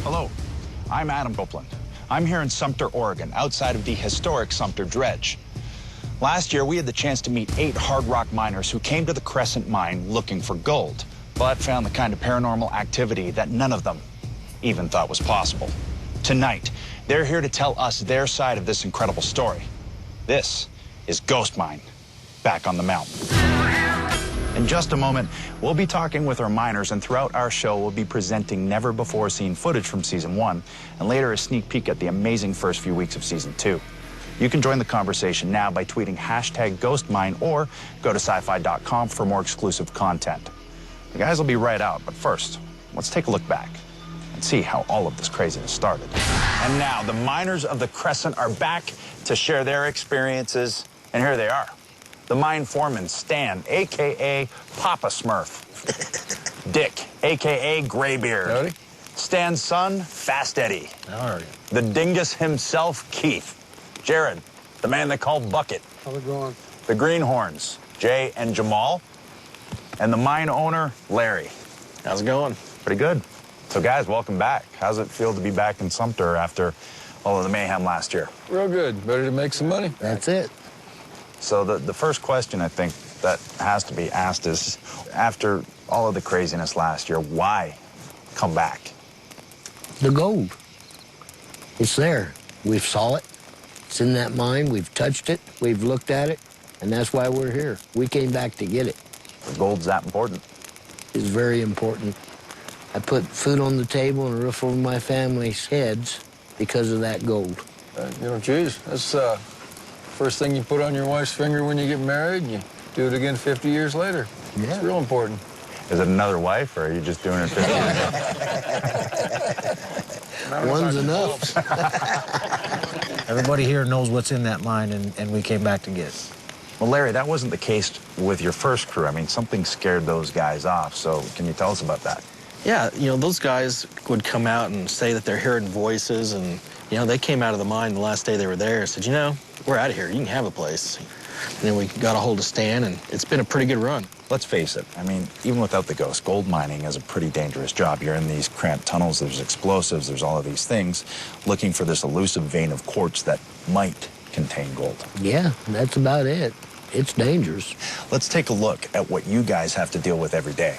Hello, I'm Adam Copeland. I'm here in Sumter, Oregon, outside of the historic Sumter Dredge. Last year, we had the chance to meet 8 hard rock miners who came to the Crescent Mine looking for gold, but found the kind of paranormal activity that none of them even thought was possible. Tonight, they're here to tell us their side of this incredible story. This is Ghost Mine, back on the mountain. In just a moment, we'll be talking with our miners, and throughout our show, we'll be presenting never-before-seen footage from Season 1, and later a sneak peek at the amazing first few weeks of Season 2. You can join the conversation now by tweeting #GhostMine or go to sci-fi.com for more exclusive content. The guys will be right out, but first, let's take a look back and see how all of this craziness started. And now, the miners of the Crescent are back to share their experiences, and here they are. The mine foreman, Stan, a.k.a. Papa Smurf. Dick, a.k.a. Graybeard. Howdy. Stan's son, Fast Eddie. How are you? The dingus himself, Keith. Jared, the man they call Bucket. How's it going? The Greenhorns, Jay and Jamal. And the mine owner, Larry. How's it going? Pretty good. So guys, welcome back. How's it feel to be back in Sumter after all of the mayhem last year? Real good. Ready to make some money? That's it. So the first question I think that has to be asked is, after all of the craziness last year, why come back? The gold. It's there. We saw it. It's in that mine. We've touched it. We've looked at it. And that's why we're here. We came back to get it. The gold's that important. It's very important. I put food on the table and a roof over my family's heads because of that gold. Geez, that's first thing you put on your wife's finger when you get married, and you do it again 50 years later. Yeah. It's real important. Is it another wife, or are you just doing it 50 years? One's enough. Everybody here knows what's in that mine, and we came back to get it. Well, Larry, that wasn't the case with your first crew. I mean, something scared those guys off, so can you tell us about that? Yeah, you know, those guys would come out and say that they're hearing voices, and, you know, they came out of the mine the last day they were there and said, you know, we're out of here. You can have a place. And then we got a hold of Stan, and it's been a pretty good run. Let's face it. I mean, even without the ghost, gold mining is a pretty dangerous job. You're in these cramped tunnels, there's explosives, there's all of these things, looking for this elusive vein of quartz that might contain gold. Yeah, that's about it. It's dangerous. Let's take a look at what you guys have to deal with every day.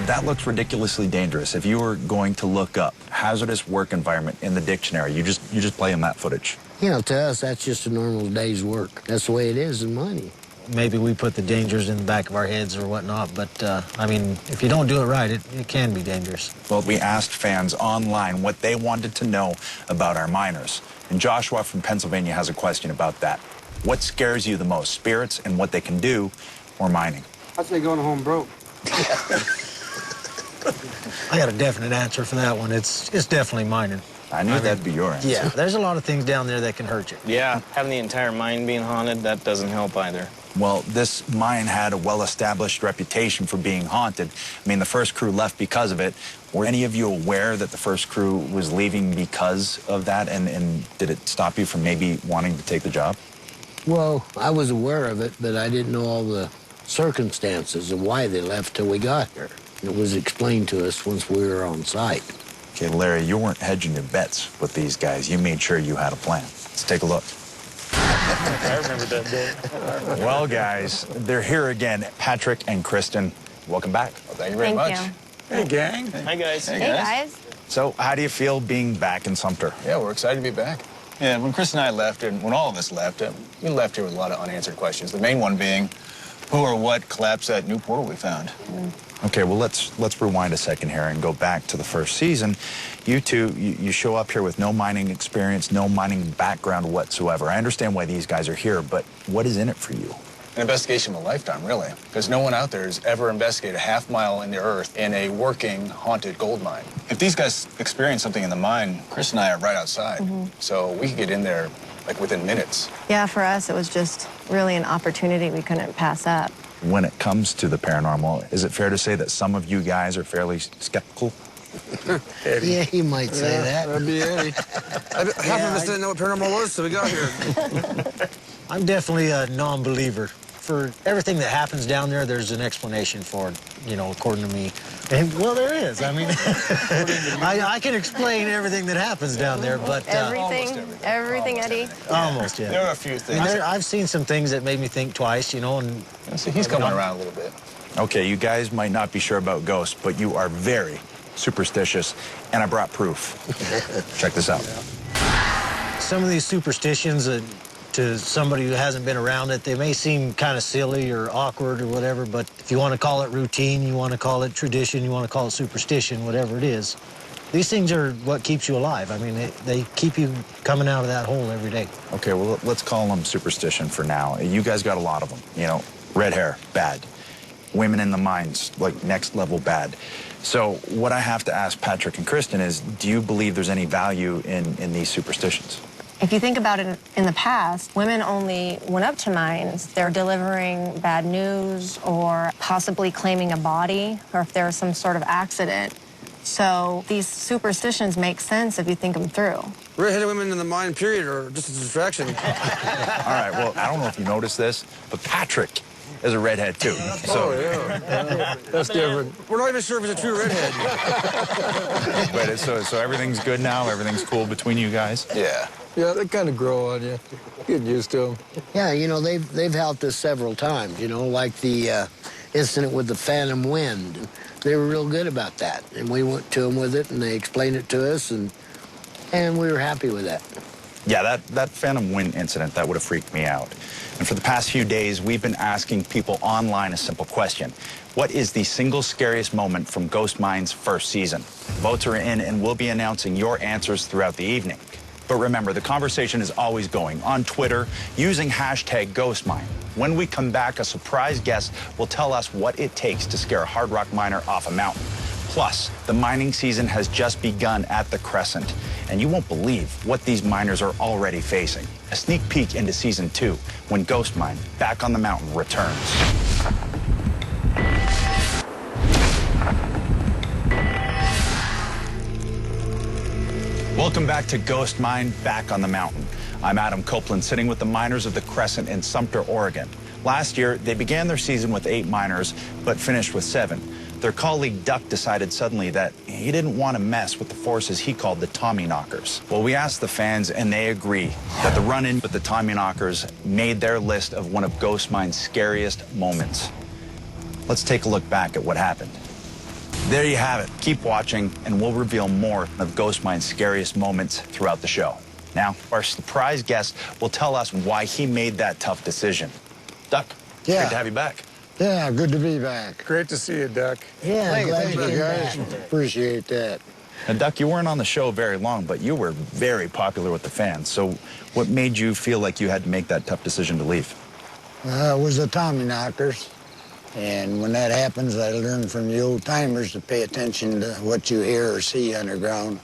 That looks ridiculously dangerous. If you were going to look up hazardous work environment in the dictionary, you just play in that footage. You know, to us, that's just a normal day's work. That's the way it is in mining. Maybe we put the dangers in the back of our heads or whatnot, but, I mean, if you don't do it right, it can be dangerous. Well, we asked fans online what they wanted to know about our miners. And Joshua from Pennsylvania has a question about that. What scares you the most, spirits and what they can do, or mining? I'd say going home broke. I got a definite answer for that one. It's definitely mining. I knew that'd be your answer. Yeah, there's a lot of things down there that can hurt you. Yeah, having the entire mine being haunted, that doesn't help either. Well, this mine had a well-established reputation for being haunted. I mean, the first crew left because of it. Were any of you aware that the first crew was leaving because of that? And did it stop you from maybe wanting to take the job? Well, I was aware of it, but I didn't know all the circumstances of why they left till we got here. It was explained to us once we were on site. Okay, Larry, you weren't hedging your bets with these guys. You made sure you had a plan. Let's take a look. I remember that day. Well, guys, they're here again. Patrick and Kristen, welcome back. Well, thank you very much. You. Hey, gang. Hi, guys. Hey, guys. So how do you feel being back in Sumter? Yeah, we're excited to be back. Yeah, when Chris and I left, and when all of us left, we left here with a lot of unanswered questions. The main one being, who or what collapsed that new portal we found? Okay, well, let's rewind a second here and go back to the first season. You two, you show up here with no mining experience, no mining background whatsoever. I understand why these guys are here, but what is in it for you? An investigation of a lifetime, really, because no one out there has ever investigated a half-mile in the earth in a working, haunted gold mine. If these guys experience something in the mine, Chris and I are right outside, so we could get in there, like, within minutes. Yeah, for us, it was just really an opportunity we couldn't pass up. When it comes to the paranormal, is it fair to say that some of you guys are fairly skeptical? Yeah, you might say that. That'd be Eddie. Half of us didn't know what paranormal was, so we got here. I'm definitely a non-believer. for everything that happens down there, there's an explanation for it, you know, according to me. And, well, there is. I mean, I can explain everything that happens down there, but... Everything, Eddie. Almost, yeah. There are a few things. I mean, I've seen some things that made me think twice, you know, and... See, he's coming around a little bit. Okay, you guys might not be sure about ghosts, but you are very superstitious, and I brought proof. Check this out. Some of these superstitions to somebody who hasn't been around it, they may seem kind of silly or awkward or whatever, but if you want to call it routine, you want to call it tradition, you want to call it superstition, whatever it is, these things are what keeps you alive. I mean, they keep you coming out of that hole every day. Okay, well, let's call them superstition for now. You guys got a lot of them, you know. Red hair, bad. Women in the mines, like next level bad. So what I have to ask Patrick and Kristen is, do you believe there's any value in these superstitions? If you think about it, in the past, women only went up to mines. They're delivering bad news or possibly claiming a body, or if there was some sort of accident. So these superstitions make sense if you think them through. Redheaded women in the mine, period, are just a distraction. All right, well, I don't know if you noticed this, but Patrick is a redhead, too. So, yeah. That's different. We're not even sure if it's a true redhead. but so everything's good now? Everything's cool between you guys? Yeah. Yeah, they kind of grow on you. Get used to them. Yeah, you know, they've helped us several times, you know, like the incident with the phantom wind. They were real good about that, and we went to them with it, and they explained it to us, and we were happy with that. Yeah, that phantom wind incident, that would have freaked me out. And for the past few days, we've been asking people online a simple question. What is the single scariest moment from Ghost Mine's first season? Votes are in, and we'll be announcing your answers throughout the evening. But remember, the conversation is always going on Twitter using hashtag #GhostMine. When we come back, a surprise guest will tell us what it takes to scare a hard rock miner off a mountain. Plus, the mining season has just begun at the Crescent, and you won't believe what these miners are already facing. A sneak peek into Season 2 when Ghost Mine, Back on the Mountain, returns. Welcome back to Ghost Mine, Back on the Mountain. I'm Adam Copeland, sitting with the miners of the Crescent in Sumter, Oregon. Last year, they began their season with 8 miners, but finished with 7. Their colleague Duck decided suddenly that he didn't want to mess with the forces he called the Tommyknockers. Well, we asked the fans, and they agree that the run-in with the Tommyknockers made their list of one of Ghost Mine's scariest moments. Let's take a look back at what happened. There you have it. Keep watching, and we'll reveal more of Ghost Mine's scariest moments throughout the show. Now, our surprise guest will tell us why he made that tough decision. Duck, Yeah. good to have you back. Yeah, good to be back. Great to see you, Duck. Yeah, glad Thank you, came guys. back. Appreciate that. Now, Duck, you weren't on the show very long, but you were very popular with the fans. So what made you feel like you had to make that tough decision to leave? It was the Tommyknockers. And when that happens, I learned from the old timers to pay attention to what you hear or see underground.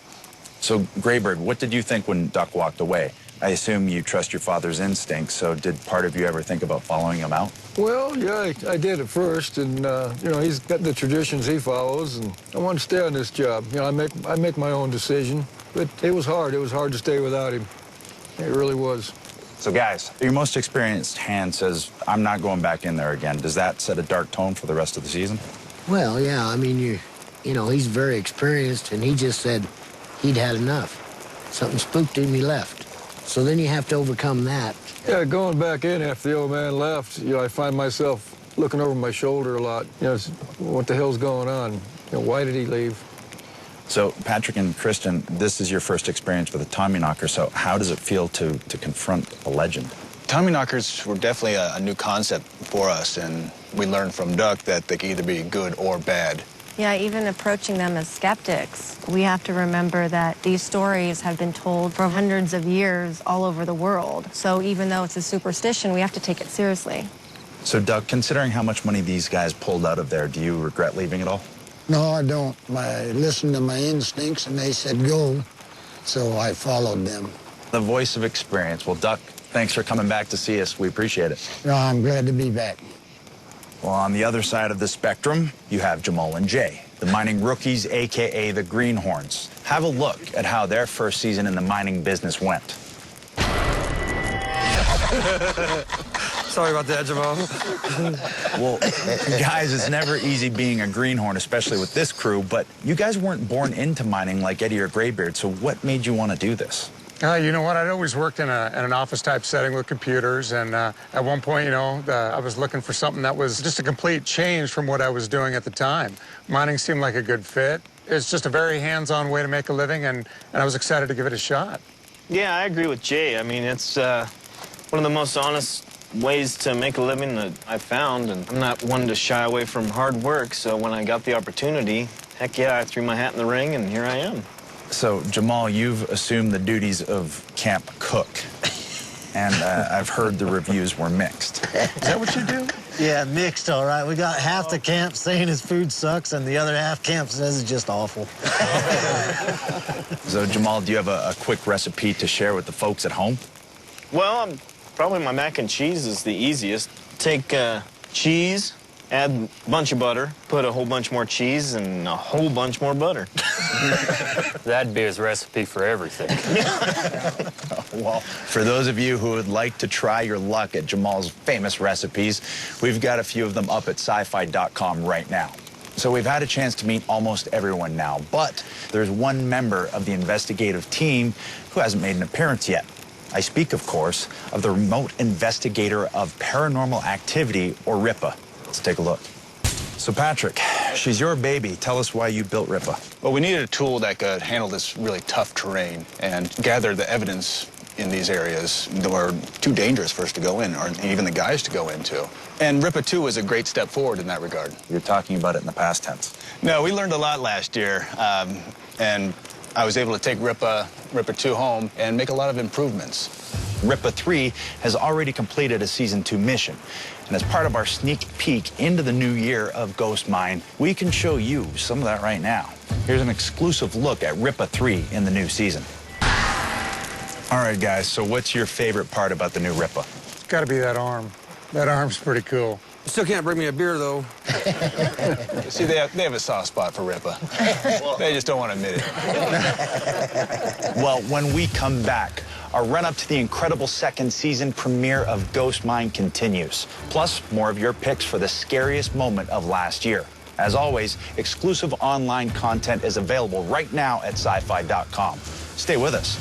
So, Graybird, what did you think when Duck walked away? I assume you trust your father's instincts, so did part of you ever think about following him out? Well, yeah, I did at first, and you know, he's got the traditions he follows, and I want to stay on this job. You know, I make my own decision, but it was hard. It was hard to stay without him. It really was. So, guys, your most experienced hand says, I'm not going back in there again. Does that set a dark tone for the rest of the season? Well, yeah, I mean, you know, he's very experienced, and he just said he'd had enough. Something spooked him, he left. So then you have to overcome that. Yeah, going back in after the old man left, you know, I find myself looking over my shoulder a lot. You know, what the hell's going on? You know, why did he leave? So, Patrick and Kristen, this is your first experience with a Tommyknocker, so how does it feel to confront a legend? Tommyknockers were definitely a new concept for us, and we learned from Duck that they can either be good or bad. Yeah, even approaching them as skeptics, we have to remember that these stories have been told for hundreds of years all over the world. So even though it's a superstition, we have to take it seriously. So, Doug, considering how much money these guys pulled out of there, do you regret leaving it all? No, I don't. I listened to my instincts, and they said go, so I followed them. The voice of experience. Well, Duck, thanks for coming back to see us. We appreciate it. No, I'm glad to be back. Well, on the other side of the spectrum, you have Jamal and Jay, the mining rookies, a.k.a. the Greenhorns. Have a look at how their first season in the mining business went. Sorry about that, Jamal. Well, guys, it's never easy being a greenhorn, especially with this crew, but you guys weren't born into mining like Eddie or Graybeard, so what made you want to do this? You know what? I'd always worked in an office-type setting with computers, and at one point, you know, I was looking for something that was just a complete change from what I was doing at the time. Mining seemed like a good fit. It's just a very hands-on way to make a living, and I was excited to give it a shot. Yeah, I agree with Jay. I mean, it's one of the most honest ways to make a living that I've found, and I'm not one to shy away from hard work, so when I got the opportunity, heck yeah, I threw my hat in the ring, and here I am. So, Jamal, you've assumed the duties of camp cook, and I've heard the reviews were mixed. Is that what you do? Yeah, mixed, all right. We got half the camp saying his food sucks, and the other half camp says it's just awful. So, Jamal, do you have a quick recipe to share with the folks at home? Well, probably my mac and cheese is the easiest. Take cheese, add a bunch of butter, put a whole bunch more cheese, and a whole bunch more butter. That'd be his recipe for everything. Well, for those of you who would like to try your luck at Jamal's famous recipes, we've got a few of them up at sci-fi.com right now. So we've had a chance to meet almost everyone now, but there's one member of the investigative team who hasn't made an appearance yet. I speak, of course, of the Remote Investigator of Paranormal Activity, or RIPA. Let's take a look. So, Patrick, she's your baby. Tell us why you built RIPA. Well, we needed a tool that could handle this really tough terrain and gather the evidence in these areas that were too dangerous for us to go in, or even the guys to go into. And RIPA 2 was a great step forward in that regard. You're talking about it in the past tense. No, we learned a lot last year, and I was able to take RIPA 2 home and make a lot of improvements. RIPA 3 has already completed a Season 2 mission. And as part of our sneak peek into the new year of Ghost Mine, we can show you some of that right now. Here's an exclusive look at RIPA 3 in the new season. All right, guys, so what's your favorite part about the new RIPA? It's got to be that arm. That arm's pretty cool. Still can't bring me a beer, though. See, they have a soft spot for RIPA. They just don't want to admit it. Well, when we come back, our run-up to the incredible second season premiere of Ghost Mine continues. Plus, more of your picks for the scariest moment of last year. As always, exclusive online content is available right now at sci-fi.com. Stay with us.